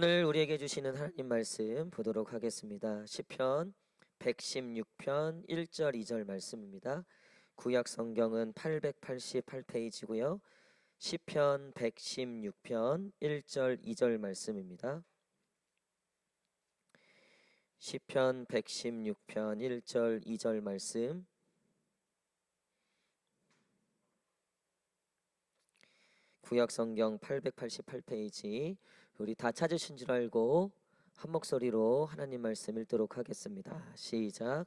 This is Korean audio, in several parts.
오늘 우리에게 주시는 하나님 말씀 보도록 하겠습니다. 시편 116편 1절 2절 말씀입니다. 구약 성경은 888페이지고요. 시편 116편 1절 2절 말씀입니다. 시편 116편 1절 2절 말씀. 구약 성경 888페이지. 우리 다 찾으신 줄 알고 한 목소리로 하나님 말씀 읽도록 하겠습니다. 시작.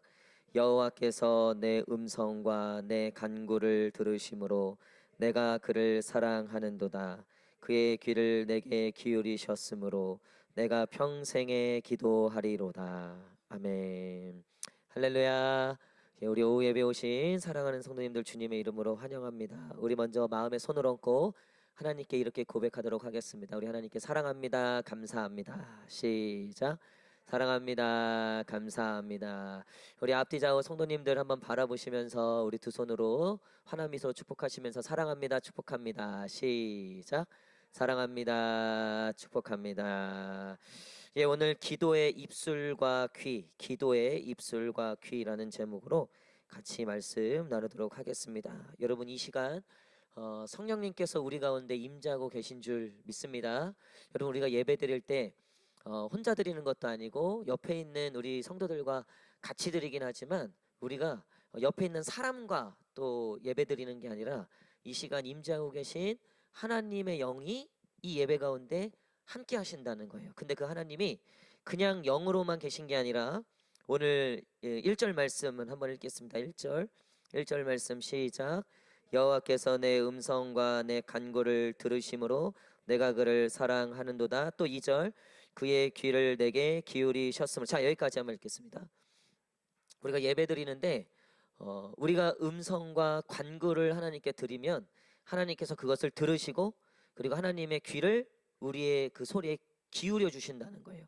여호와께서 내 음성과 내 간구를 들으심으로 내가 그를 사랑하는도다. 그의 귀를 내게 기울이셨으므로 내가 평생에 기도하리로다. 아멘. 할렐루야. 우리 오후 예배 오신 사랑하는 성도님들 주님의 이름으로 환영합니다. 우리 먼저 마음에 손을 얹고 하나님께 이렇게 고백하도록 하겠습니다. 우리 하나님께 사랑합니다. 감사합니다. 시작. 사랑합니다. 감사합니다. 우리 앞뒤 좌우 성도님들 한번 바라보시면서 우리 두 손으로 환한 미소 축복하시면서 사랑합니다. 축복합니다. 시작. 사랑합니다. 축복합니다. 예, 오늘 기도의 입술과 귀, 기도의 입술과 귀라는 제목으로 같이 말씀 나누도록 하겠습니다. 여러분 이 시간 성령님께서 우리 가운데 임재하고 계신 줄 믿습니다. 여러분 우리가 예배 드릴 때 혼자 드리는 것도 아니고 옆에 있는 우리 성도들과 같이 드리긴 하지만 우리가 옆에 있는 사람과 또 예배 드리는 게 아니라 이 시간 임재하고 계신 하나님의 영이 이 예배 가운데 함께 하신다는 거예요. 근데 그 하나님이 그냥 영으로만 계신 게 아니라 오늘 1절 말씀은 한번 읽겠습니다. 1절 말씀 시작. 여호와께서 내 음성과 내 간구를 들으심으로 내가 그를 사랑하는도다. 또 2절 그의 귀를 내게 기울이셨으므로. 자, 여기까지 한번 읽겠습니다. 우리가 예배 드리는데 우리가 음성과 간구를 하나님께 드리면 하나님께서 그것을 들으시고 그리고 하나님의 귀를 우리의 그 소리에 기울여 주신다는 거예요.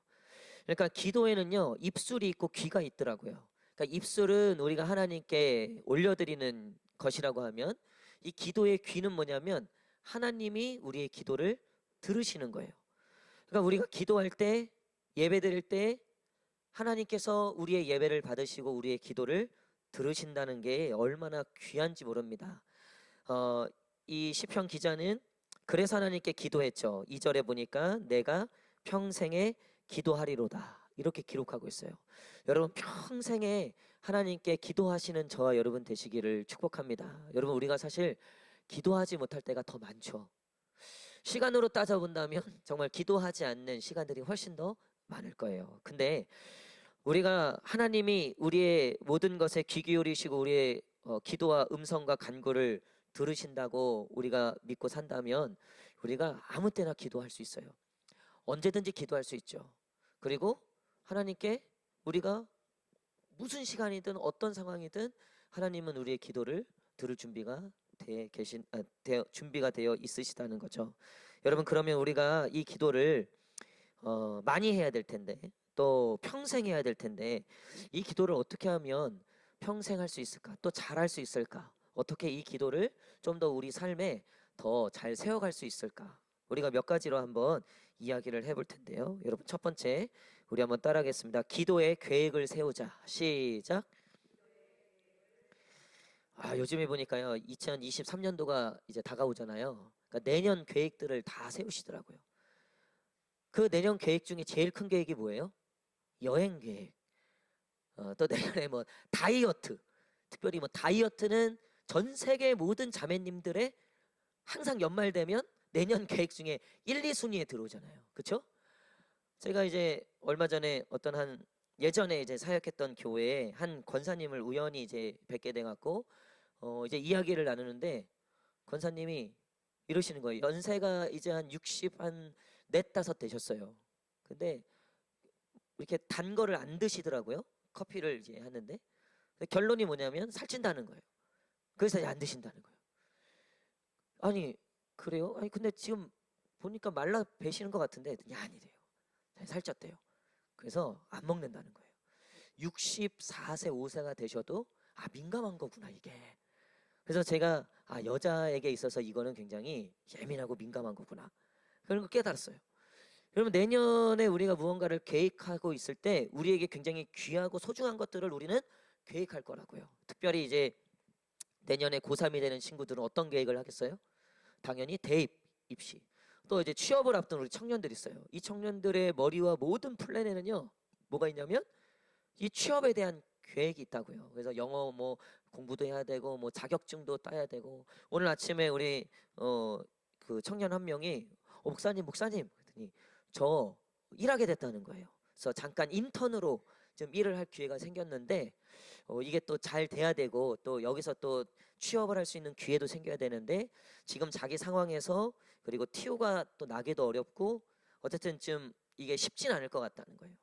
그러니까 기도에는요 입술이 있고 귀가 있더라고요. 그러니까 입술은 우리가 하나님께 올려드리는 것이라고 하면 이 기도의 귀는 뭐냐면 하나님이 우리의 기도를 들으시는 거예요. 그러니까 우리가 기도할 때 예배 드릴 때 하나님께서 우리의 예배를 받으시고 우리의 기도를 들으신다는 게 얼마나 귀한지 모릅니다. 이 시편 기자는 그래서 하나님께 기도했죠. 2절에 보니까 내가 평생에 기도하리로다 이렇게 기록하고 있어요. 여러분 평생에 하나님께 기도하시는 저와 여러분 되시기를 축복합니다. 여러분 우리가 사실 기도하지 못할 때가 더 많죠. 시간으로 따져본다면 정말 기도하지 않는 시간들이 훨씬 더 많을 거예요. 근데 우리가 하나님이 우리의 모든 것에 귀 기울이시고 우리의 기도와 음성과 간구를 들으신다고 우리가 믿고 산다면 우리가 아무 때나 기도할 수 있어요. 언제든지 기도할 수 있죠. 그리고 하나님께 우리가 무슨 시간이든 어떤 상황이든 하나님은 우리의 기도를 들을 준비가 준비가 되어 있으시다는 거죠. 여러분 그러면 우리가 이 기도를 많이 해야 될 텐데 또 평생 해야 될 텐데 이 기도를 어떻게 하면 평생 할 수 있을까? 또 잘할 수 있을까? 어떻게 이 기도를 좀 더 우리 삶에 더 잘 세워갈 수 있을까? 우리가 몇 가지로 한번 이야기를 해볼 텐데요. 여러분 첫 번째 우리 한번 따라하겠습니다. 기도의 계획을 세우자. 시작. 요즘에 보니까요 2023년도가 이제 다가오잖아요. 그러니까 내년 계획들을 다 세우시더라고요. 그 내년 계획 중에 제일 큰 계획이 뭐예요? 여행 계획. 또 내년에 뭐 다이어트. 특별히 뭐 다이어트는 전 세계 모든 자매님들의 항상 연말 되면 내년 계획 중에 1, 2순위에 들어오잖아요. 그렇죠? 제가 이제 얼마 전에 어떤 한 예전에 이제 사역했던 교회에 한 권사님을 우연히 이제 뵙게 돼 갖고 이제 이야기를 나누는데 권사님이 이러시는 거예요. 연세가 이제 한 60, 한 넷다섯 되셨어요. 근데 이렇게 단 거를 안 드시더라고요. 커피를 이제 하는데 결론이 뭐냐면 살찐다는 거예요. 그래서 이제 안 드신다는 거예요. 아니 그래요? 아니 근데 지금 보니까 말라 배시는 것 같은데 아니래요. 살쪘대요. 그래서 안 먹는다는 거예요. 64세 5세가 되셔도 민감한 거구나 이게. 그래서 제가 여자에게 있어서 이거는 굉장히 예민하고 민감한 거구나 그런 거 깨달았어요. 여러분 내년에 우리가 무언가를 계획하고 있을 때 우리에게 굉장히 귀하고 소중한 것들을 우리는 계획할 거라고요. 특별히 이제 내년에 고3이 되는 친구들은 어떤 계획을 하겠어요? 당연히 대입, 입시. 또 이제 취업을 앞둔 우리 청년들 있어요. 이 청년들의 머리와 모든 플랜에는요. 뭐가 있냐면 이 취업에 대한 계획이 있다고요. 그래서 영어 뭐 공부도 해야 되고 뭐 자격증도 따야 되고 오늘 아침에 우리 그 청년 한 명이 목사님 그랬더니 저 일하게 됐다는 거예요. 그래서 잠깐 인턴으로 좀 일을 할 기회가 생겼는데 이게 또 잘 돼야 되고 또 여기서 또 취업을 할 수 있는 기회도 생겨야 되는데 지금 자기 상황에서 그리고 TO가 또 나기도 어렵고 어쨌든 좀 이게 쉽진 않을 것 같다는 거예요.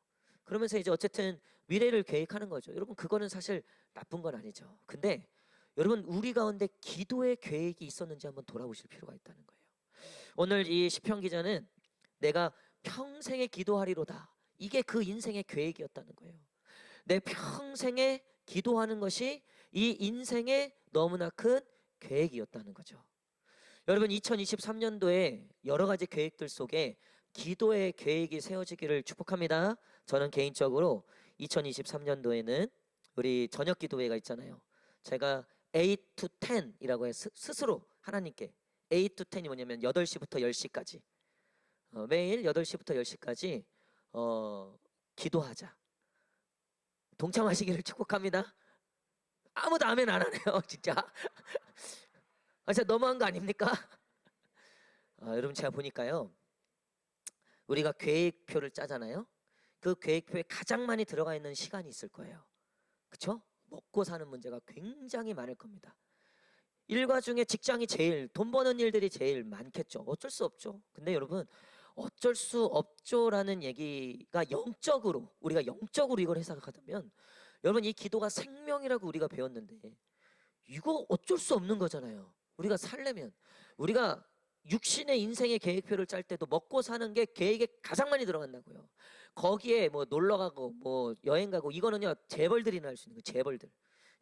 그러면서 이제 어쨌든 미래를 계획하는 거죠. 여러분 그거는 사실 나쁜 건 아니죠. 근데 여러분 우리 가운데 기도의 계획이 있었는지 한번 돌아보실 필요가 있다는 거예요. 오늘 이 시편 기자는 내가 평생에 기도하리로다. 이게 그 인생의 계획이었다는 거예요. 내 평생에 기도하는 것이 이 인생의 너무나 큰 계획이었다는 거죠. 여러분 2023년도에 여러 가지 계획들 속에 기도의 계획이 세워지기를 축복합니다. 저는 개인적으로 2023년도에는 우리 저녁 기도회가 있잖아요. 제가 8 to 10이라고 해서 스스로 하나님께 8 to 10이 뭐냐면 8시부터 10시까지 매일 8시부터 10시까지 기도하자. 동참하시기를 축복합니다. 아무도 아멘 안 하네요. 진짜. 진짜 너무한 거 아닙니까? 여러분 제가 보니까요. 우리가 계획표를 짜잖아요. 그 계획표에 가장 많이 들어가 있는 시간이 있을 거예요. 그렇죠? 먹고 사는 문제가 굉장히 많을 겁니다. 일과 중에 직장이 제일 돈 버는 일들이 제일 많겠죠. 어쩔 수 없죠. 근데 여러분 어쩔 수 없죠라는 얘기가 영적으로 우리가 영적으로 이걸 해석하면 여러분 이 기도가 생명이라고 우리가 배웠는데 이거 어쩔 수 없는 거잖아요. 우리가 살려면 우리가 육신의 인생의 계획표를 짤 때도 먹고 사는 게 계획에 가장 많이 들어간다고요. 거기에 뭐 놀러 가고 뭐 여행 가고 이거는요 재벌들이나 할 수 있는 거 재벌들.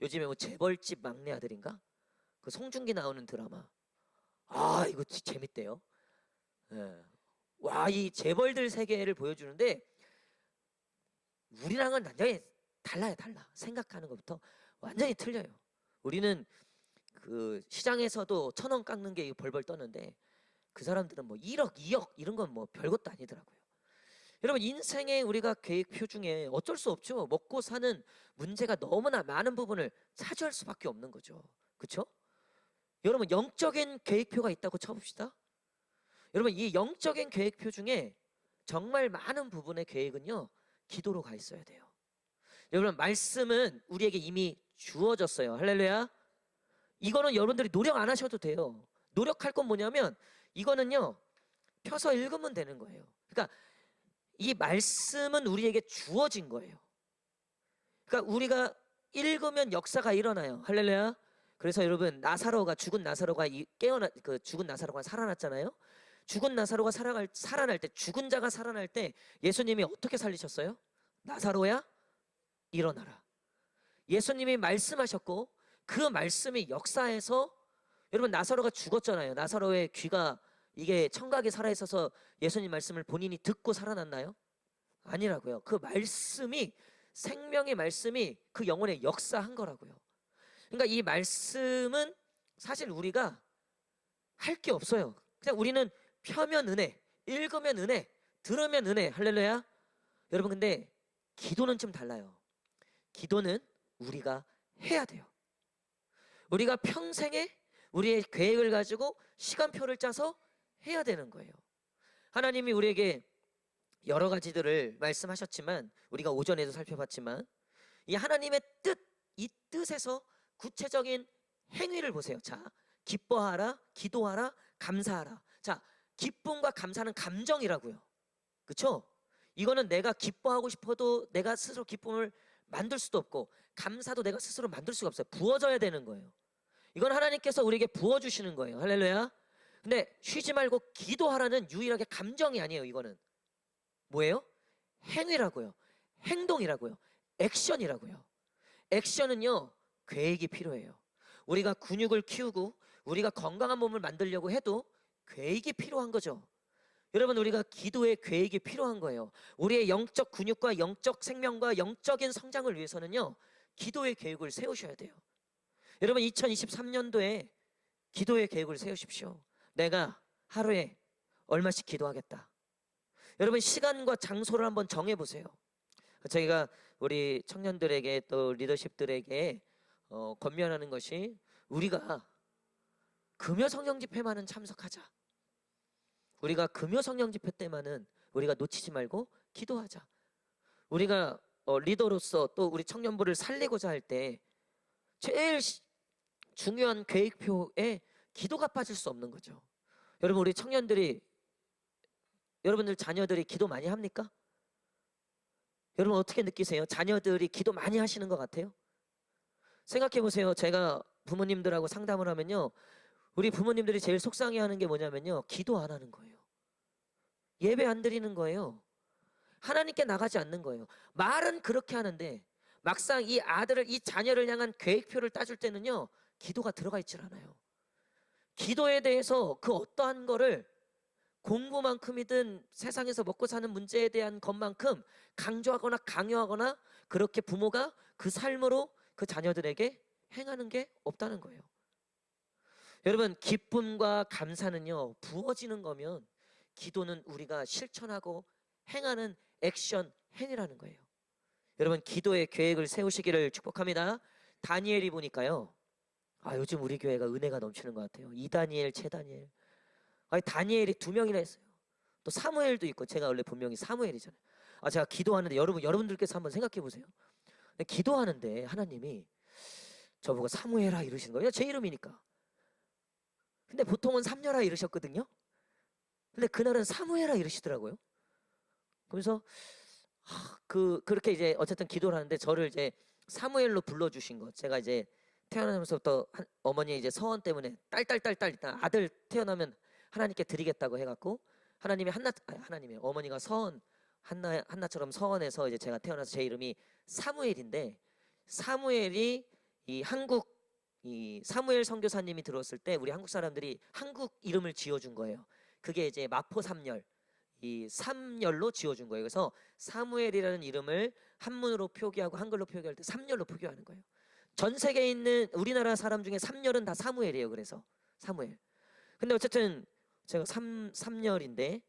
요즘에 뭐 재벌집 막내 아들인가? 그 송중기 나오는 드라마. 이거 재밌대요. 예. 와, 이 재벌들 세계를 보여주는데 우리랑은 완전히 달라요, 달라. 생각하는 것부터 완전히 틀려요. 우리는 그 시장에서도 1,000원 깎는 게 벌벌 떠는데 그 사람들은 뭐 1억, 2억 이런 건 뭐 별것도 아니더라고요. 여러분 인생에 우리가 계획표 중에 어쩔 수 없죠. 먹고 사는 문제가 너무나 많은 부분을 차지할 수밖에 없는 거죠. 그렇죠? 여러분 영적인 계획표가 있다고 쳐봅시다. 여러분 이 영적인 계획표 중에 정말 많은 부분의 계획은요 기도로 가 있어야 돼요. 여러분 말씀은 우리에게 이미 주어졌어요. 할렐루야. 이거는 여러분들이 노력 안 하셔도 돼요. 노력할 건 뭐냐면 이거는요 펴서 읽으면 되는 거예요. 그러니까 이 말씀은 우리에게 주어진 거예요. 그러니까 우리가 읽으면 역사가 일어나요. 할렐루야. 그래서 여러분 나사로가 죽은 나사로가 깨어나 그 죽은 나사로가 살아났잖아요. 죽은 나사로가 살아날 때 죽은 자가 살아날 때 예수님이 어떻게 살리셨어요? 나사로야 일어나라. 예수님이 말씀하셨고 그 말씀이 역사에서 여러분 나사로가 죽었잖아요. 나사로의 귀가 이게 청각이 살아있어서 예수님 말씀을 본인이 듣고 살아났나요? 아니라고요. 그 말씀이 생명의 말씀이 그 영혼에 역사한 거라고요. 그러니까 이 말씀은 사실 우리가 할 게 없어요. 그냥 우리는 펴면 은혜, 읽으면 은혜, 들으면 은혜. 할렐루야. 여러분 근데 기도는 좀 달라요. 기도는 우리가 해야 돼요. 우리가 평생에 우리의 계획을 가지고 시간표를 짜서 해야 되는 거예요. 하나님이 우리에게 여러 가지들을 말씀하셨지만 우리가 오전에도 살펴봤지만 이 하나님의 뜻, 이 뜻에서 구체적인 행위를 보세요. 자, 기뻐하라, 기도하라, 감사하라. 자, 기쁨과 감사는 감정이라고요. 그렇죠? 이거는 내가 기뻐하고 싶어도 내가 스스로 기쁨을 만들 수도 없고 감사도 내가 스스로 만들 수가 없어요. 부어져야 되는 거예요. 이건 하나님께서 우리에게 부어주시는 거예요. 할렐루야. 근데 쉬지 말고 기도하라는 유일하게 감정이 아니에요. 이거는 뭐예요? 행위라고요. 행동이라고요. 액션이라고요. 액션은요 계획이 필요해요. 우리가 근육을 키우고 우리가 건강한 몸을 만들려고 해도 계획이 필요한 거죠. 여러분, 우리가 기도의 계획이 필요한 거예요. 우리의 영적 근육과 영적 생명과 영적인 성장을 위해서는요, 기도의 계획을 세우셔야 돼요. 여러분, 2023년도에 기도의 계획을 세우십시오. 내가 하루에 얼마씩 기도하겠다. 여러분, 시간과 장소를 한번 정해보세요. 저희가 우리 청년들에게 또 리더십들에게 권면하는 것이, 우리가 금요 성령 집회만은 참석하자. 우리가 금요 성령 집회 때만은 우리가 놓치지 말고 기도하자. 우리가 리더로서 또 우리 청년부를 살리고자 할 때 제일 중요한 계획표에 기도가 빠질 수 없는 거죠. 여러분, 우리 청년들이, 여러분들 자녀들이 기도 많이 합니까? 여러분 어떻게 느끼세요? 자녀들이 기도 많이 하시는 것 같아요? 생각해 보세요. 제가 부모님들하고 상담을 하면요, 우리 부모님들이 제일 속상해하는 게 뭐냐면요, 기도 안 하는 거예요. 예배 안 드리는 거예요. 하나님께 나가지 않는 거예요. 말은 그렇게 하는데 막상 이 아들을, 이 자녀를 향한 계획표를 따줄 때는요, 기도가 들어가 있질 않아요. 기도에 대해서 그 어떠한 거를, 공부만큼이든 세상에서 먹고 사는 문제에 대한 것만큼 강조하거나 강요하거나 그렇게 부모가 그 삶으로 그 자녀들에게 행하는 게 없다는 거예요. 여러분, 기쁨과 감사는요, 부어지는 거면 기도는 우리가 실천하고 행하는 액션, 행위라는 거예요. 여러분, 기도의 계획을 세우시기를 축복합니다. 다니엘이 보니까요, 요즘 우리 교회가 은혜가 넘치는 것 같아요. 이다니엘, 최다니엘. 다니엘이 2명이나 했어요. 또 사무엘도 있고, 제가 원래 본명이 사무엘이잖아요. 제가 기도하는데, 여러분들께서 한번 생각해 보세요. 기도하는데 하나님이 저보고 사무엘아 이러시는 거예요. 제 이름이니까. 근데 보통은 삼녀라 이러셨거든요. 근데 그날은 사무엘아 이러시더라고요. 그래서 그렇게 이제 어쨌든 기도를 하는데 저를 이제 사무엘로 불러주신 것. 제가 이제 태어나면서부터 어머니 이제 서원 때문에 딸 일단 아들 태어나면 하나님께 드리겠다고 해갖고, 하나님의 어머니가 서원, 한나처럼 서원해서 이제 제가 태어나서 제 이름이 사무엘인데, 사무엘이 이 사무엘 선교사님이 들어왔을 때 우리 한국 사람들이 한국 이름을 지어준 거예요. 그게 이제 마포 삼열, 이 삼열로 지어준 거예요. 그래서 사무엘이라는 이름을 한문으로 표기하고 한글로 표기할 때 삼열로 표기하는 거예요. 전 세계에 있는 우리나라 사람 중에 삼열은 다 사무엘이에요. 그래서 사무엘. 근데 어쨌든 제가 삼열인데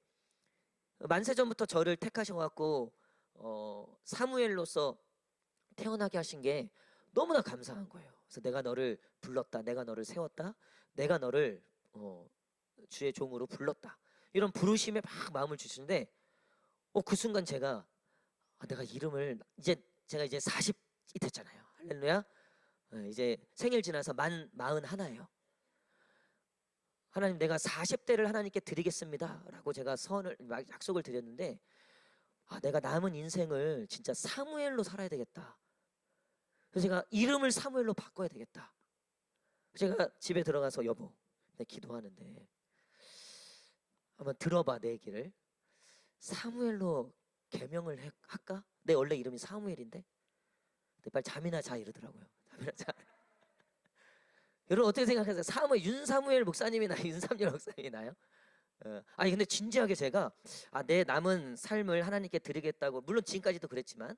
만세전부터 저를 택하셔갖고 사무엘로서 태어나게 하신 게 너무나 감사한 거예요. 그래서 내가 너를 불렀다, 내가 너를 세웠다, 내가 너를 주의 종으로 불렀다, 이런 부르심에 막 마음을 주시는데, 그 순간 제가 내가 이름을, 제가 이제 40이 됐잖아요. 할렐루야. 이제 생일 지나서 41예요. 하나님, 내가 40대를 하나님께 드리겠습니다 라고 제가 약속을 드렸는데, 내가 남은 인생을 진짜 사무엘로 살아야 되겠다. 그래서 제가 이름을 사무엘로 바꿔야 되겠다. 제가 집에 들어가서, 여보, 내가 기도하는데 한번 들어봐, 내 얘기를. 사무엘로 개명을 할까? 내 원래 이름이 사무엘인데. 빨리 잠이나 자 이러더라고요. 잠이나 자. 여러분 어떻게 생각하세요? 윤사무엘 목사님이 나요? 윤삼열 목사님이 나요? 근데 진지하게 제가 내 남은 삶을 하나님께 드리겠다고, 물론 지금까지도 그랬지만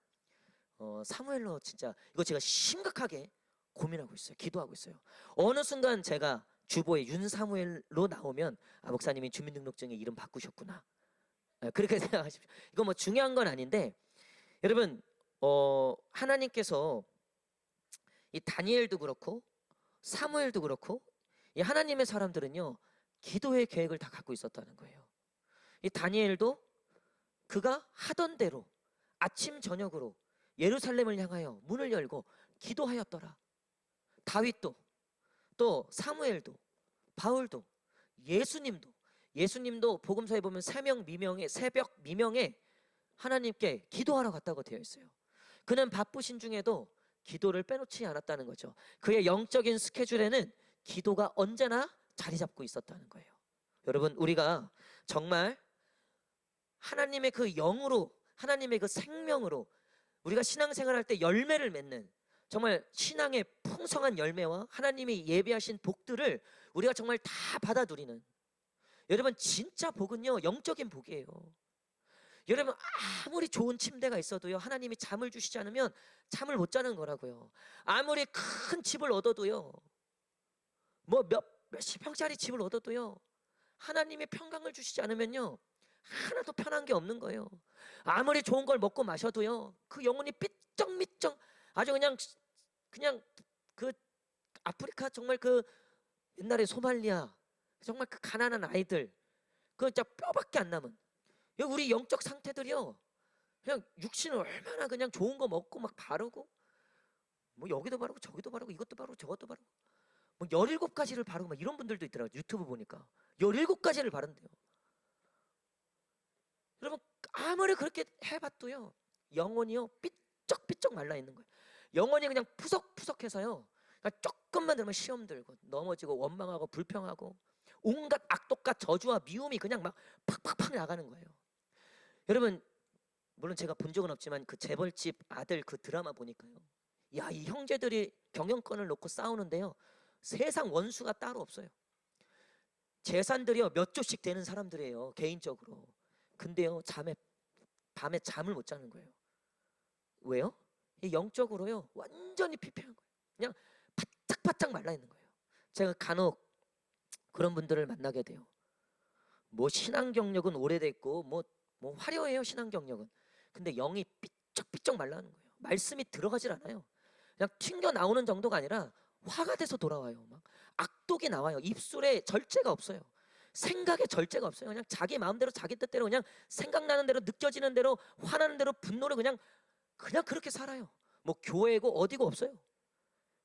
사무엘로 진짜, 이거 제가 심각하게 고민하고 있어요. 기도하고 있어요. 어느 순간 제가 주보에 윤사무엘로 나오면 목사님이 주민등록증에 이름 바꾸셨구나, 그렇게 생각하십시오. 이거 뭐 중요한 건 아닌데, 여러분 하나님께서 이 다니엘도 그렇고 사무엘도 그렇고 이 하나님의 사람들은요, 기도의 계획을 다 갖고 있었다는 거예요. 이 다니엘도 그가 하던 대로 아침 저녁으로 예루살렘을 향하여 문을 열고 기도하였더라. 다윗도, 또 사무엘도, 바울도, 예수님도 복음서에 보면 새벽 미명에 하나님께 기도하러 갔다고 되어 있어요. 그는 바쁘신 중에도 기도를 빼놓지 않았다는 거죠. 그의 영적인 스케줄에는 기도가 언제나 자리 잡고 있었다는 거예요. 여러분, 우리가 정말 하나님의 그 영으로, 하나님의 그 생명으로 우리가 신앙생활할 때 열매를 맺는, 정말 신앙의 풍성한 열매와 하나님이 예비하신 복들을 우리가 정말 다 받아 누리는, 여러분 진짜 복은요 영적인 복이에요. 여러분 아무리 좋은 침대가 있어도요 하나님이 잠을 주시지 않으면 잠을 못 자는 거라고요. 아무리 큰 집을 얻어도요 뭐 몇십 평짜리 집을 얻어도요 하나님의 평강을 주시지 않으면요 하나도 편한 게 없는 거예요. 아무리 좋은 걸 먹고 마셔도요 그 영혼이 삐쩍미쩍 아주 그냥 그 아프리카 정말 그 옛날에 소말리아 정말 그 가난한 아이들 그 진짜 뼈밖에 안 남은 우리 영적 상태들이요 그냥 육신을 얼마나 그냥 좋은 거 먹고 막 바르고 뭐 여기도 바르고 저기도 바르고 이것도 바르고 저것도 바르고 뭐 17가지를 바르고 막 이런 분들도 있더라고요. 유튜브 보니까 17가지를 바른대요. 여러분 아무리 그렇게 해봐도요 영혼이요 삐쩍삐쩍 말라 있는 거예요. 영혼이 그냥 푸석푸석해서요 그러니까 조금만 들면 시험 들고 넘어지고 원망하고 불평하고 온갖 악독과 저주와 미움이 그냥 막 팍팍팍 나가는 거예요. 여러분 물론 제가 본 적은 없지만 그 재벌집 아들 그 드라마 보니까요 야 이 형제들이 경영권을 놓고 싸우는데요 세상 원수가 따로 없어요. 재산들이요 몇 조씩 되는 사람들이에요 개인적으로. 근데요 밤에 잠을 못 자는 거예요. 왜요? 이 영적으로요 완전히 피폐한 거예요. 그냥 바짝바짝 말라 있는 거예요. 제가 간혹 그런 분들을 만나게 돼요. 뭐 신앙 경력은 오래됐고 뭐 화려해요 신앙 경력은. 근데 영이 삐쩍삐쩍 말라는 거예요. 말씀이 들어가질 않아요. 그냥 튕겨 나오는 정도가 아니라 화가 돼서 돌아와요. 막 악독이 나와요. 입술에 절제가 없어요. 생각에 절제가 없어요. 그냥 자기 마음대로 자기 뜻대로 그냥 생각나는 대로 느껴지는 대로 화나는 대로 분노를 그냥 그렇게 살아요. 뭐 교회고 어디고 없어요.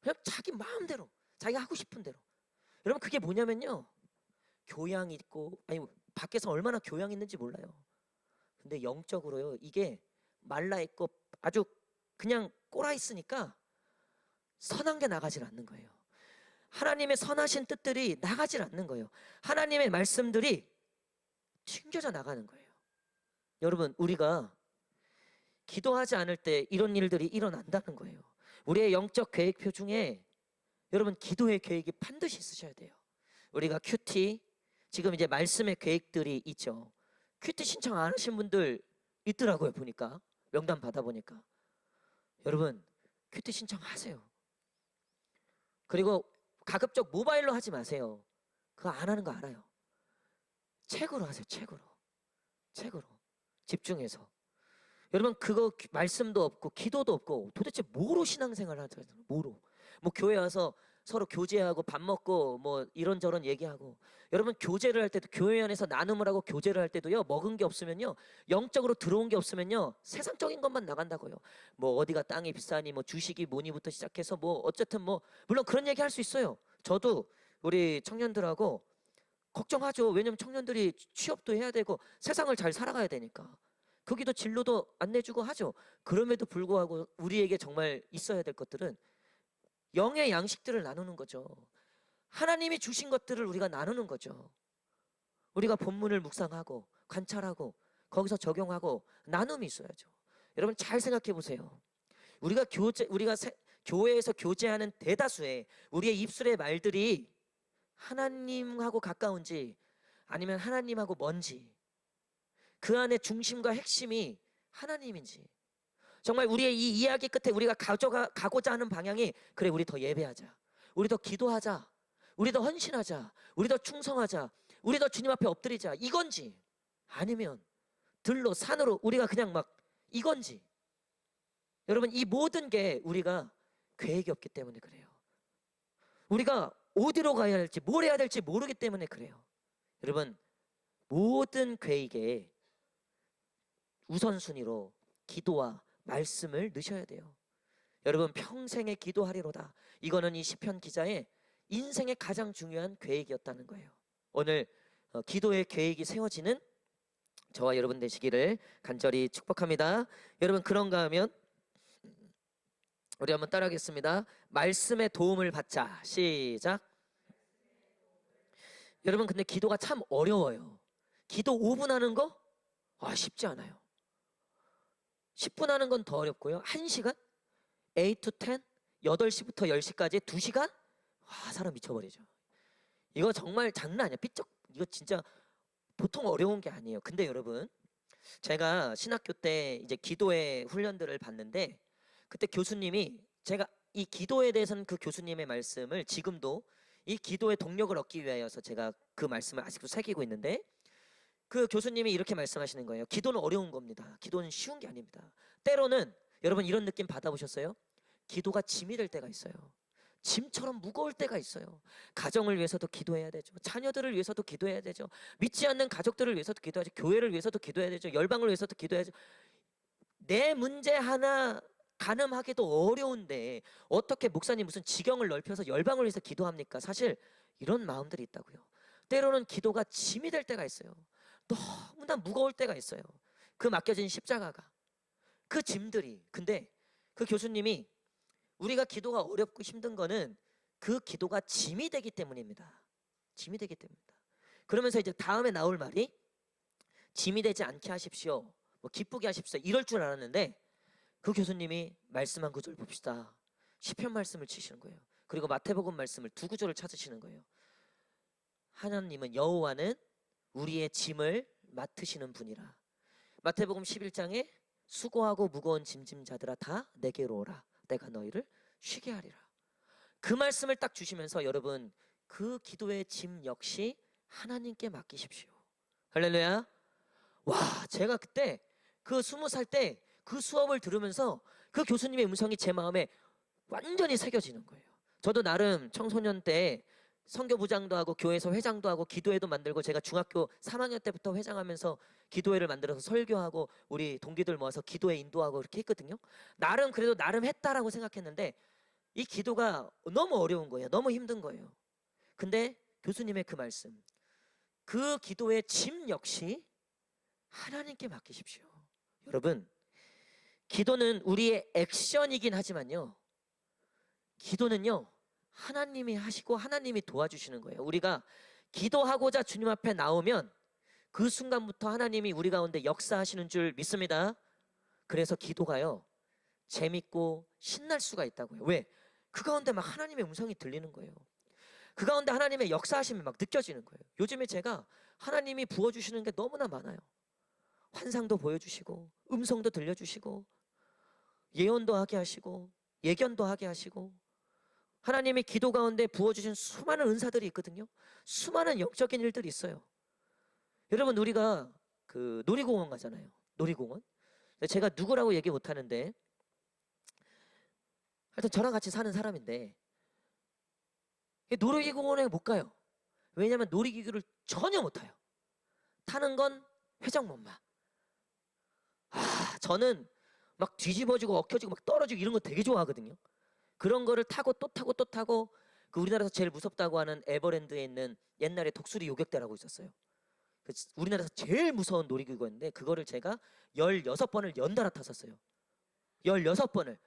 그냥 자기 마음대로 자기가 하고 싶은 대로. 여러분 그게 뭐냐면요 교양 있고 아니 밖에서 얼마나 교양 있는지 몰라요. 근데 영적으로요 이게 말라 있고 아주 그냥 꼬라 있으니까 선한 게 나가질 않는 거예요. 하나님의 선하신 뜻들이 나가질 않는 거예요. 하나님의 말씀들이 튕겨져 나가는 거예요. 여러분 우리가 기도하지 않을 때 이런 일들이 일어난다는 거예요. 우리의 영적 계획표 중에 여러분 기도의 계획이 반드시 있으셔야 돼요. 우리가 큐티 지금 이제 말씀의 계획들이 있죠. 큐티 신청 안 하신 분들 있더라고요. 보니까 명단 받아보니까. 여러분 큐티 신청하세요. 그리고 가급적 모바일로 하지 마세요. 그거 안 하는 거 알아요. 책으로 하세요. 책으로 집중해서. 여러분 그거 말씀도 없고 기도도 없고 도대체 뭐로 신앙생활을 하죠? 뭐로? 뭐 교회 와서 서로 교제하고 밥 먹고 뭐 이런저런 얘기하고. 여러분 교제를 할 때도 교회 안에서 나눔을 하고 교제를 할 때도요 먹은 게 없으면요 영적으로 들어온 게 없으면요 세상적인 것만 나간다고요. 뭐 어디가 땅이 비싸니 뭐 주식이 뭐니부터 시작해서 뭐 어쨌든 뭐 물론 그런 얘기 할 수 있어요. 저도 우리 청년들하고 걱정하죠. 왜냐면 청년들이 취업도 해야 되고 세상을 잘 살아가야 되니까. 거기도 진로도 안내주고 하죠. 그럼에도 불구하고 우리에게 정말 있어야 될 것들은 영의 양식들을 나누는 거죠. 하나님이 주신 것들을 우리가 나누는 거죠. 우리가 본문을 묵상하고 관찰하고 거기서 적용하고 나눔이 있어야죠. 여러분 잘 생각해 보세요. 우리가 교회에서 교제하는 대다수의 우리의 입술의 말들이 하나님하고 가까운지 아니면 하나님하고 먼지, 그 안에 중심과 핵심이 하나님인지. 정말 우리의 이 이야기 끝에 우리가 가고자 하는 방향이 그래 우리 더 예배하자, 우리 더 기도하자, 우리 더 헌신하자, 우리 더 충성하자, 우리 더 주님 앞에 엎드리자 이건지 아니면 들로 산으로 우리가 그냥 막 이건지. 여러분 이 모든 게 우리가 계획이 없기 때문에 그래요. 우리가 어디로 가야 할지 뭘 해야 될지 모르기 때문에 그래요. 여러분 모든 계획에 우선순위로 기도와 말씀을 넣으셔야 돼요. 여러분 평생에 기도하리로다. 이거는 이 시편 기자의 인생의 가장 중요한 계획이었다는 거예요. 오늘 기도의 계획이 세워지는 저와 여러분 되시기를 간절히 축복합니다. 여러분 그런가 하면 우리 한번 따라하겠습니다. 말씀의 도움을 받자. 시작. 여러분 근데 기도가 참 어려워요. 기도 5분 하는 거? 쉽지 않아요. 10분 하는 건 더 어렵고요. 1시간? 8 to 10? 8시부터 10시까지 2시간? 사람 미쳐버리죠. 이거 정말 장난 아니야. 이거 진짜 보통 어려운 게 아니에요. 근데 여러분, 제가 신학교 때 이제 기도의 훈련들을 받는데 그때 교수님이, 제가 이 기도에 대해서는 그 교수님의 말씀을 지금도 이 기도의 동력을 얻기 위하여서 제가 그 말씀을 아직도 새기고 있는데, 그 교수님이 이렇게 말씀하시는 거예요. 기도는 어려운 겁니다. 기도는 쉬운 게 아닙니다. 때로는 여러분 이런 느낌 받아보셨어요? 기도가 짐이 될 때가 있어요. 짐처럼 무거울 때가 있어요. 가정을 위해서도 기도해야 되죠. 자녀들을 위해서도 기도해야 되죠. 믿지 않는 가족들을 위해서도 기도해야죠. 교회를 위해서도 기도해야 되죠. 열방을 위해서도 기도해야죠. 내 문제 하나 가늠하기도 어려운데 어떻게 목사님 무슨 지경을 넓혀서 열방을 위해서 기도합니까? 사실 이런 마음들이 있다고요. 때로는 기도가 짐이 될 때가 있어요. 너무나 무거울 때가 있어요. 그 맡겨진 십자가가, 그 짐들이. 근데 그 교수님이 우리가 기도가 어렵고 힘든 거는 그 기도가 짐이 되기 때문입니다. 짐이 되기 때문입니다. 그러면서 이제 다음에 나올 말이 짐이 되지 않게 하십시오. 뭐 기쁘게 하십시오. 이럴 줄 알았는데 그 교수님이 말씀한 구절 봅시다. 시편 말씀을 치시는 거예요. 그리고 마태복음 말씀을 두 구절을 찾으시는 거예요. 하나님은, 여호와는 우리의 짐을 맡으시는 분이라. 마태복음 11장에 수고하고 무거운 짐진 자들아 다 내게로 오라. 내가 너희를 쉬게 하리라. 그 말씀을 딱 주시면서 여러분, 그 기도의 짐 역시 하나님께 맡기십시오. 할렐루야. 와, 제가 그때 그 20살 때 그 수업을 들으면서 그 교수님의 음성이 제 마음에 완전히 새겨지는 거예요. 저도 나름 청소년 때 선교부장도 하고 교회에서 회장도 하고 기도회도 만들고, 제가 중학교 3학년 때부터 회장하면서 기도회를 만들어서 설교하고 우리 동기들 모아서 기도회 인도하고 이렇게 했거든요. 나름 그래도 나름 했다라고 생각했는데 이 기도가 너무 어려운 거예요. 너무 힘든 거예요. 근데 교수님의 그 말씀, 그 기도의 짐 역시 하나님께 맡기십시오. 여러분, 기도는 우리의 액션이긴 하지만요, 기도는요 하나님이 하시고 하나님이 도와주시는 거예요. 우리가 기도하고자 주님 앞에 나오면 그 순간부터 하나님이 우리 가운데 역사하시는 줄 믿습니다. 그래서 기도가요 재밌고 신날 수가 있다고요. 왜? 그 가운데 막 하나님의 음성이 들리는 거예요. 그 가운데 하나님의 역사하심이 막 느껴지는 거예요. 요즘에 제가 하나님이 부어주시는 게 너무나 많아요. 환상도 보여주시고 음성도 들려주시고 예언도 하게 하시고 예견도 하게 하시고, 하나님이 기도 가운데 부어주신 수많은 은사들이 있거든요. 수많은 영적인 일들이 있어요. 여러분, 우리가 그 놀이공원 가잖아요. 놀이공원. 제가 누구라고 얘기 못하는데 하여튼 저랑 같이 사는 사람인데 놀이공원에 못 가요. 왜냐하면 놀이기구를 전혀 못 타요. 타는 건 회전목마. 저는 막 뒤집어지고 엉켜지고 막 떨어지고 이런 거 되게 좋아하거든요. 그런 거를 타고 또 타고 또 타고, 그 우리나라에서 제일 무섭다고 하는 에버랜드에 있는 옛날에 독수리 요격대라고 있었어요. 우리나라에서 제일 무서운 놀이기구였는데 그거를 제가 16번을 연달아 탔었어요. 16번을.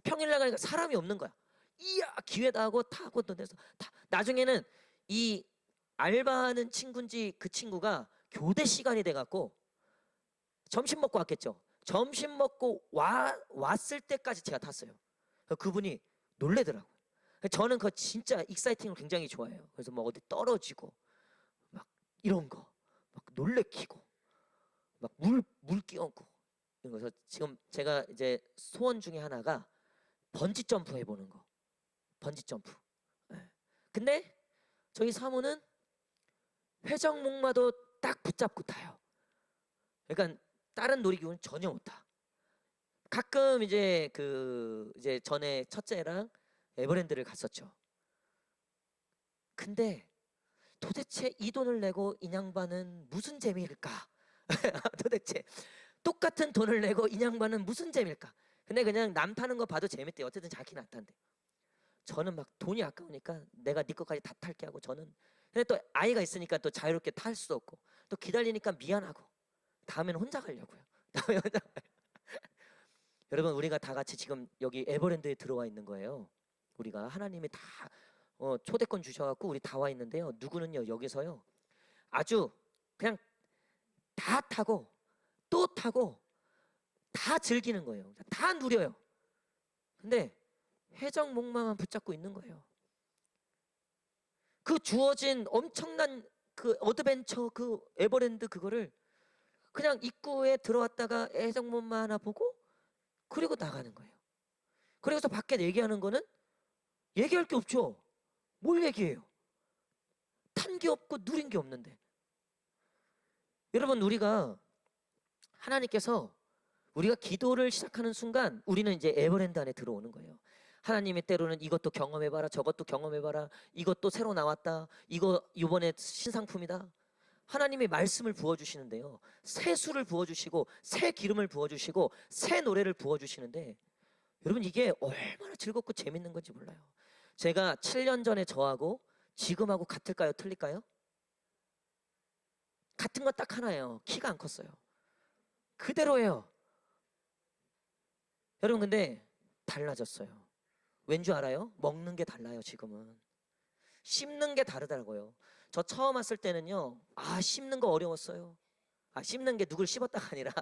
평일날 가니까 사람이 없는 거야. 이야, 기회다 하고 타고 또 돼서 나중에는 이 알바하는 친구인지 그 친구가 교대 시간이 돼갖고 점심 먹고 왔겠죠. 점심 먹고 왔을 때까지 제가 탔어요. 그분이 놀래더라고요. 저는 그거 진짜 익사이팅을 굉장히 좋아해요. 그래서 뭐 어디 떨어지고 막 이런 거 막 놀래키고 막 물 끼얹고 이런 거. 그래서 지금 제가 이제 소원 중에 하나가 번지 점프 해보는 거. 번지 점프. 네. 근데 저희 사모는 회전목마도 딱 붙잡고 타요. 그러니까 다른 놀이기구는 전혀 못 타. 가끔 이제 이제 전에 첫째랑 에버랜드를 갔었죠. 근데 도대체 이 돈을 내고 인양반은 무슨 재미일까? 도대체 똑같은 돈을 내고 인양반은 무슨 재미일까? 근데 그냥 남 타는 거 봐도 재밌대요. 어쨌든 자기 나타난대. 저는 막 돈이 아까우니까 내가 네 것까지 다 탈게 하고, 저는 근데 또 아이가 있으니까 또 자유롭게 탈 수도 없고 또 기다리니까 미안하고 다음에는 혼자 가려고요. 다음에 혼자. 여러분, 우리가 다 같이 지금 여기 에버랜드에 들어와 있는 거예요. 우리가 하나님이 다 초대권 주셔갖고 우리 다 와 있는데요. 누구는요 여기서요 아주 그냥 다 타고 또 타고 다 즐기는 거예요. 다 누려요. 근데 회전목마만 붙잡고 있는 거예요. 그 주어진 엄청난 그 어드벤처 그 에버랜드 그거를 그냥 입구에 들어왔다가 애정문만 하나 보고 그리고 나가는 거예요. 그리고서 밖에 얘기하는 거는 얘기할 게 없죠. 뭘 얘기해요? 탄 게 없고 누린 게 없는데. 여러분 우리가 하나님께서 우리가 기도를 시작하는 순간 우리는 이제 에버랜드 안에 들어오는 거예요. 하나님이 때로는 이것도 경험해봐라, 저것도 경험해봐라, 이것도 새로 나왔다, 이거 이번에 신상품이다. 하나님이 말씀을 부어주시는데요, 새 술을 부어주시고 새 기름을 부어주시고 새 노래를 부어주시는데 여러분 이게 얼마나 즐겁고 재밌는 건지 몰라요. 제가 7년 전에 저하고 지금하고 같을까요, 틀릴까요? 같은 건 딱 하나예요. 키가 안 컸어요. 그대로예요. 여러분 근데 달라졌어요. 왠 줄 알아요? 먹는 게 달라요. 지금은 씹는 게 다르더라고요. 저 처음 왔을 때는요, 씹는 거 어려웠어요. 씹는 게 누굴 씹었다가 아니라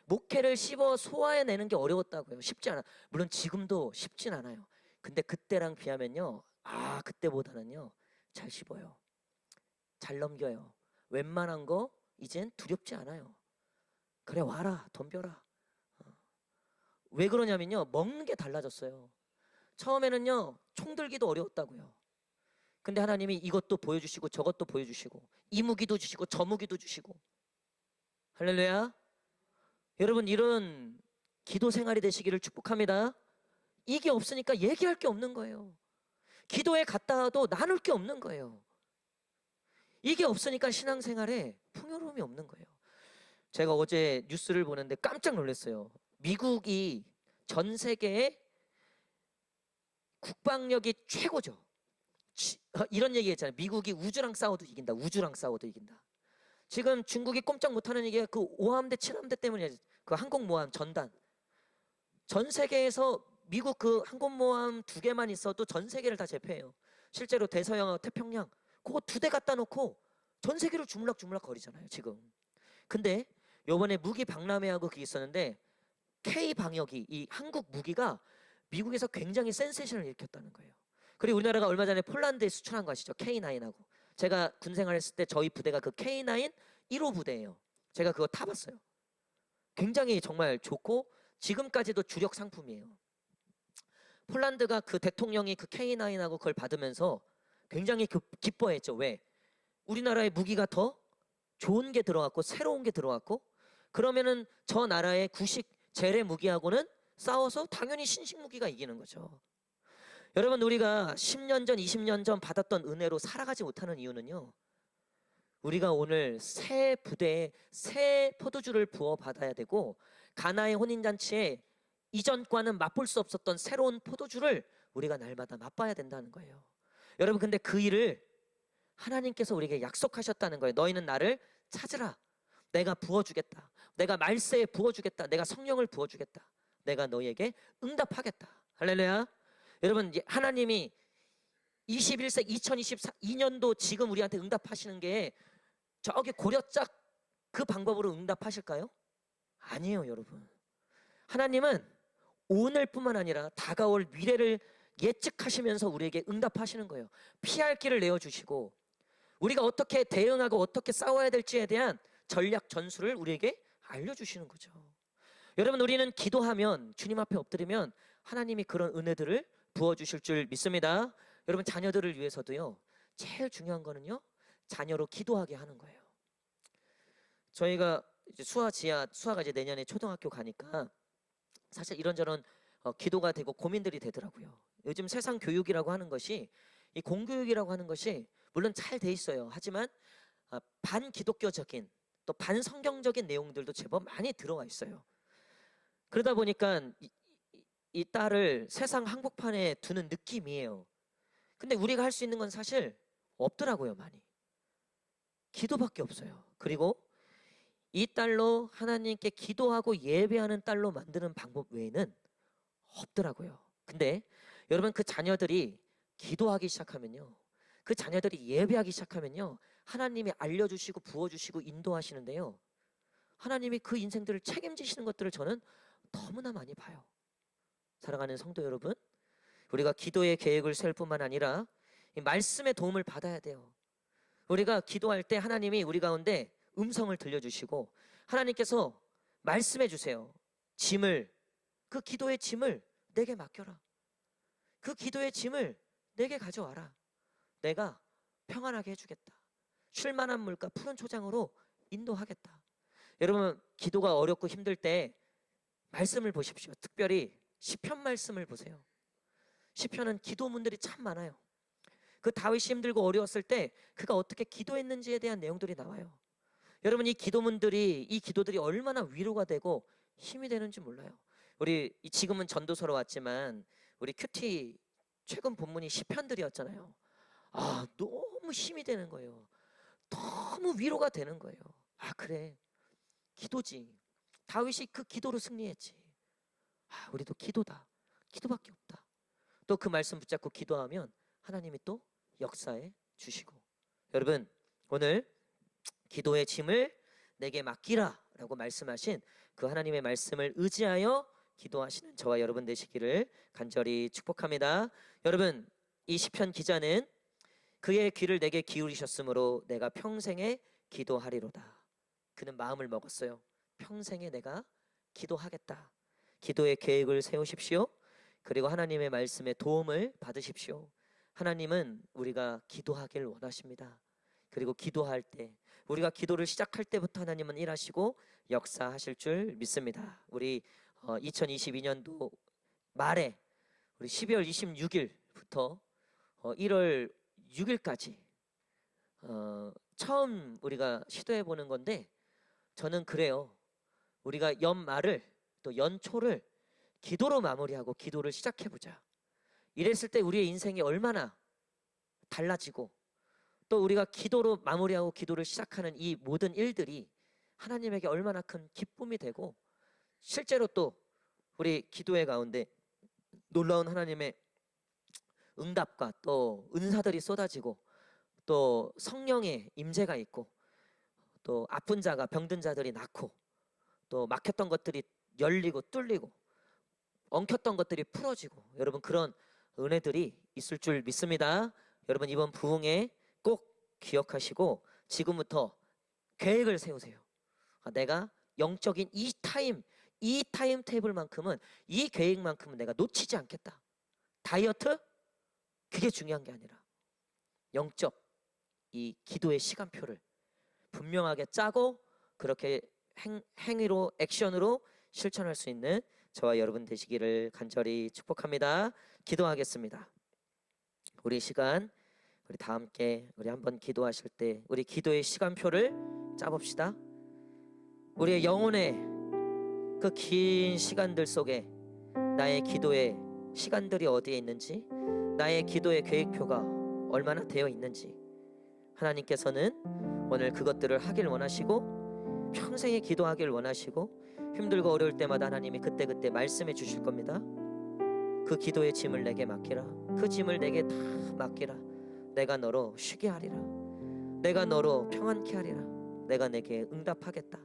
목회를 씹어 소화해내는 게 어려웠다고요. 쉽지 않아. 물론 지금도 쉽진 않아요. 근데 그때랑 비하면요, 그때보다는요 잘 씹어요. 잘 넘겨요. 웬만한 거 이젠 두렵지 않아요. 그래 와라 덤벼라. 왜 그러냐면요, 먹는 게 달라졌어요. 처음에는요 총 들기도 어려웠다고요. 근데 하나님이 이것도 보여주시고 저것도 보여주시고 이 무기도 주시고 저 무기도 주시고. 할렐루야. 여러분 이런 기도 생활이 되시기를 축복합니다. 이게 없으니까 얘기할 게 없는 거예요. 기도에 갔다 와도 나눌 게 없는 거예요. 이게 없으니까 신앙생활에 풍요로움이 없는 거예요. 제가 어제 뉴스를 보는데 깜짝 놀랐어요. 미국이 전 세계의 국방력이 최고죠. 이런 얘기 했잖아요. 미국이 우주랑 싸워도 이긴다. 우주랑 싸워도 이긴다. 지금 중국이 꼼짝 못하는 게 그 5함대 7함대 때문이에요. 그 항공모함 전단. 전 세계에서 미국 그 항공모함 2개만 있어도 전 세계를 다 제패해요. 실제로 대서양 태평양 그거 2대 갖다 놓고 전 세계를 주물럭주물럭 거리잖아요 지금. 근데 요번에 무기 박람회하고 그게 있었는데 K 방역이 이 한국 무기가 미국에서 굉장히 센세이션을 일으켰다는 거예요. 그리고 우리나라가 얼마 전에 폴란드에 수출한 거 아시죠? K9하고. 제가 군 생활했을 때 저희 부대가 그 K9 1호 부대예요. 제가 그거 타봤어요. 굉장히 정말 좋고 지금까지도 주력 상품이에요. 폴란드가 그 대통령이 그 K9하고 그걸 받으면서 굉장히 기뻐했죠. 왜? 우리나라의 무기가 더 좋은 게 들어왔고 새로운 게 들어왔고, 그러면은 저 나라의 구식 재래 무기하고는 싸워서 당연히 신식 무기가 이기는 거죠. 여러분 우리가 10년 전 20년 전 받았던 은혜로 살아가지 못하는 이유는요, 우리가 오늘 새 부대에 새 포도주를 부어 받아야 되고 가나의 혼인잔치에 이전과는 맛볼 수 없었던 새로운 포도주를 우리가 날마다 맛봐야 된다는 거예요. 여러분 근데 그 일을 하나님께서 우리에게 약속하셨다는 거예요. 너희는 나를 찾으라. 내가 부어주겠다. 내가 말세에 부어주겠다. 내가 성령을 부어주겠다. 내가 너희에게 응답하겠다. 할렐루야. 여러분 하나님이 21세기 2022년도 지금 우리한테 응답하시는 게 저기 고려짝 그 방법으로 응답하실까요? 아니에요 여러분. 하나님은 오늘뿐만 아니라 다가올 미래를 예측하시면서 우리에게 응답하시는 거예요. 피할 길을 내어주시고 우리가 어떻게 대응하고 어떻게 싸워야 될지에 대한 전략 전술을 우리에게 알려주시는 거죠. 여러분 우리는 기도하면 주님 앞에 엎드리면 하나님이 그런 은혜들을 부어주실 줄 믿습니다. 여러분 자녀들을 위해서도요, 제일 중요한 거는요, 자녀로 기도하게 하는 거예요. 저희가 이제 수아가 이제 내년에 초등학교 가니까 사실 이런저런 기도가 되고 고민들이 되더라고요. 요즘 세상 교육이라고 하는 것이, 이 공교육이라고 하는 것이 물론 잘 돼 있어요. 하지만 반기독교적인 또 반성경적인 내용들도 제법 많이 들어와 있어요. 그러다 보니까 이 딸을 세상 한복판에 두는 느낌이에요. 근데 우리가 할 수 있는 건 사실 없더라고요. 많이 기도밖에 없어요. 그리고 이 딸로 하나님께 기도하고 예배하는 딸로 만드는 방법 외에는 없더라고요. 근데 여러분 그 자녀들이 기도하기 시작하면요, 그 자녀들이 예배하기 시작하면요, 하나님이 알려주시고 부어주시고 인도하시는데요, 하나님이 그 인생들을 책임지시는 것들을 저는 너무나 많이 봐요. 사랑하는 성도 여러분, 우리가 기도의 계획을 세울 뿐만 아니라 이 말씀의 도움을 받아야 돼요. 우리가 기도할 때 하나님이 우리 가운데 음성을 들려주시고 하나님께서 말씀해 주세요. 짐을, 그 기도의 짐을 내게 맡겨라. 그 기도의 짐을 내게 가져와라. 내가 평안하게 해주겠다. 쉴만한 물가 푸른 초장으로 인도하겠다. 여러분, 기도가 어렵고 힘들 때 말씀을 보십시오. 특별히 시편 말씀을 보세요. 시편은 기도문들이 참 많아요. 그 다윗이 힘들고 어려웠을 때 그가 어떻게 기도했는지에 대한 내용들이 나와요. 여러분, 이 기도문들이, 이 기도들이 얼마나 위로가 되고 힘이 되는지 몰라요. 우리 지금은 전도서로 왔지만 우리 큐티 최근 본문이 시편들이었잖아요. 아, 너무 힘이 되는 거예요. 너무 위로가 되는 거예요. 아, 그래, 기도지. 다윗이 그 기도로 승리했지. 아, 우리도 기도다. 기도밖에 없다. 또 그 말씀 붙잡고 기도하면 하나님이 또 역사해 주시고. 여러분, 오늘 기도의 짐을 내게 맡기라 라고 말씀하신 그 하나님의 말씀을 의지하여 기도하시는 저와 여러분 되시기를 간절히 축복합니다. 여러분, 이 시편 기자는 그의 귀를 내게 기울이셨으므로 내가 평생에 기도하리로다. 그는 마음을 먹었어요. 평생에 내가 기도하겠다. 기도의 계획을 세우십시오. 그리고 하나님의 말씀에 도움을 받으십시오. 하나님은 우리가 기도하길 원하십니다. 그리고 기도할 때, 우리가 기도를 시작할 때부터 하나님은 일하시고 역사하실 줄 믿습니다. 우리 2022년도 말에 우리 12월 26일부터 1월 6일까지 처음 우리가 시도해 보는 건데, 저는 그래요. 우리가 연말을 또 연초를 기도로 마무리하고 기도를 시작해 보자. 이랬을 때 우리의 인생이 얼마나 달라지고, 또 우리가 기도로 마무리하고 기도를 시작하는 이 모든 일들이 하나님에게 얼마나 큰 기쁨이 되고, 실제로 또 우리 기도의 가운데 놀라운 하나님의 응답과 또 은사들이 쏟아지고, 또 성령의 임재가 있고, 또 아픈 자가 병든 자들이 낫고, 또 막혔던 것들이 열리고 뚫리고, 엉켰던 것들이 풀어지고, 여러분, 그런 은혜들이 있을 줄 믿습니다. 여러분, 이번 부흥에 꼭 기억하시고 지금부터 계획을 세우세요. 내가 영적인 이 타임 테이블만큼은, 이 계획만큼은 내가 놓치지 않겠다. 다이어트? 그게 중요한 게 아니라 영적 이 기도의 시간표를 분명하게 짜고 그렇게 행위로, 액션으로 실천할 수 있는 저와 여러분 되시기를 간절히 축복합니다. 기도하겠습니다. 우리 시간, 우리 다 함께 우리 한번 기도하실 때 우리 기도의 시간표를 짜봅시다. 우리의 영혼의 그 긴 시간들 속에 나의 기도의 시간들이 어디에 있는지, 나의 기도의 계획표가 얼마나 되어 있는지, 하나님께서는 오늘 그것들을 하길 원하시고 평생에 기도하길 원하시고, 힘들고 어려울 때마다 하나님이 그때그때 말씀해 주실 겁니다. 그 기도의 짐을 내게 맡기라. 그 짐을 내게 다 맡기라. 내가 너로 쉬게 하리라. 내가 너로 평안케 하리라. 내가 내게 응답하겠다.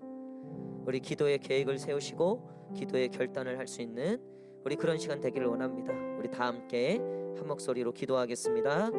우리 기도의 계획을 세우시고 기도의 결단을 할 수 있는 우리 그런 시간 되기를 원합니다. 우리 다 함께 한 목소리로 기도하겠습니다.